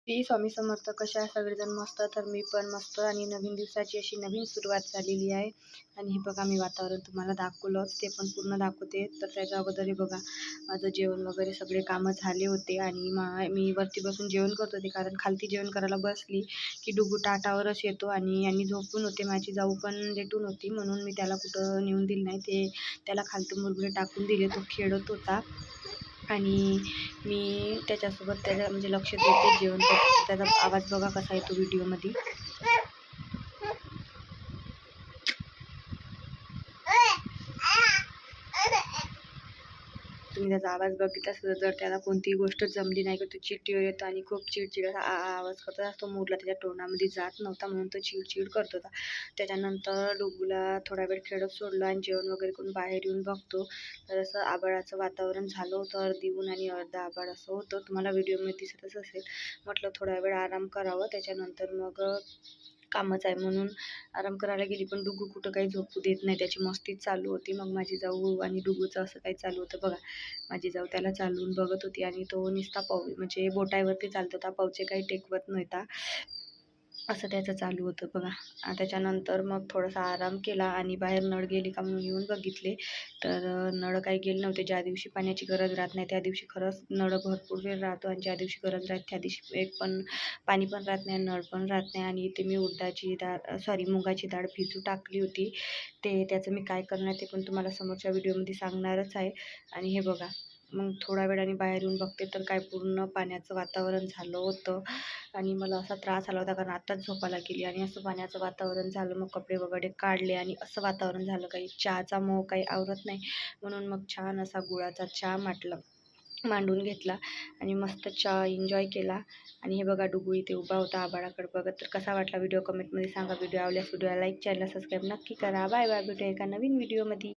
श्री स्वामी समर्थ. कशा आहे सगळेजण? मस्त. तर मी पण मस्त आणि नवीन दिवसाची अशी नवीन सुरुवात झालेली आहे. आणि हे बघा, मी वातावरण तुम्हाला दाखवलंच, ते पण पूर्ण दाखवते. तर त्याच्या अगोदर हे बघा, माझं जेवण वगैरे सगळे कामं झाले होते आणि मी वरती बसून जेवण करत होते, कारण खालती जेवण करायला बसली की डुगू टाटावरच येतो आणि झोपून होते. माझी जाऊ पण लेटून होती, म्हणून मी त्याला कुठं नेऊन दिलं नाही. त्याला खालती मुरमुरे टाकून दिले. तो खेळत होता आणि मी त्याच्यासोबत म्हणजे लक्ष देते, जेवण करते. त्याचा आवाज बघा कसा येतो व्हिडिओमध्ये. तुम्ही त्याचा आवाज बघितला सुद्धा, जर त्याला कोणतीही गोष्ट जमली नाही की तो चिडचिड येतो आणि खूप चिडचिड आवाज करतो. तो मोरला त्याच्या तोंडामध्ये जात नव्हता, म्हणून तो चिडचिड करत होता. त्याच्यानंतर डुगूला थोडा वेळ खेळत सोडलं आणि जेवण वगैरे करून बाहेर येऊन बघतो, तर असं आभाळाचं वातावरण झालं होतं. अर्धी ऊन आणि अर्धा आभाळ असं होतं. तुम्हाला व्हिडिओमध्ये दिसतच असेल. म्हटलं थोडा वेळ आराम करावं, त्याच्यानंतर मग कामच आहे म्हणून आराम करायला गेली. पण डुगू कुठं काही झोपू देत नाही, त्याची मस्तीच चालू होती. मग माझी जाऊ आणि डुगूचं असं काही चालू होतं बघा. माझी जाऊ त्याला चालवून बघत होती आणि तो नुसता म्हणजे बोटावरती चालत होता, पावचे काही टेकवत नव्हता. असं त्याचं चालू होतं बघा. त्याच्यानंतर मग थोडासा आराम केला आणि बाहेर नळ गेली का म्हणून येऊन बघितले, तर नळ काही गेले नव्हते. ज्या दिवशी पाण्याची गरज राहत नाही त्या दिवशी खरंच नळ भरपूर वेळ राहतो, आणि ज्या दिवशी गरज राहते त्या दिवशी एक पण पाणी पण राहत नाही, नळ पण राहत नाही. आणि इथे मी मुगाची डाळ भिजू टाकली होती. त्याचं मी काय करणार ते पण तुम्हाला समोरच्या व्हिडिओमध्ये सांगणारच आहे. आणि हे बघा, मग थोडा वेळाने बाहेर येऊन बघते, तर काय पूर्ण पाण्याचं वातावरण झालं होतं. आणि मला असा त्रास आला होता, कारण आत्ताच झोपायला गेली आणि असं पाण्याचं वातावरण झालं. मग कपडे वगैरे काढले आणि असं वातावरण झालं, काही चहाचा मोह काही आवरत नाही, म्हणून मग छान असा गुळाचा चहा मांडून घेतला आणि मस्त चहा एन्जॉय केला. आणि हे बघा, डुगू इथे उभा होता आभाळाकडे बघत. तर कसा वाटला व्हिडिओ कमेंटमध्ये सांगा. व्हिडिओ आवडल्यास व्हिडिओला लाईक, चॅनल सबस्क्राईब नक्की करा. Bye bye. भेटूया एका नवीन व्हिडिओमध्ये.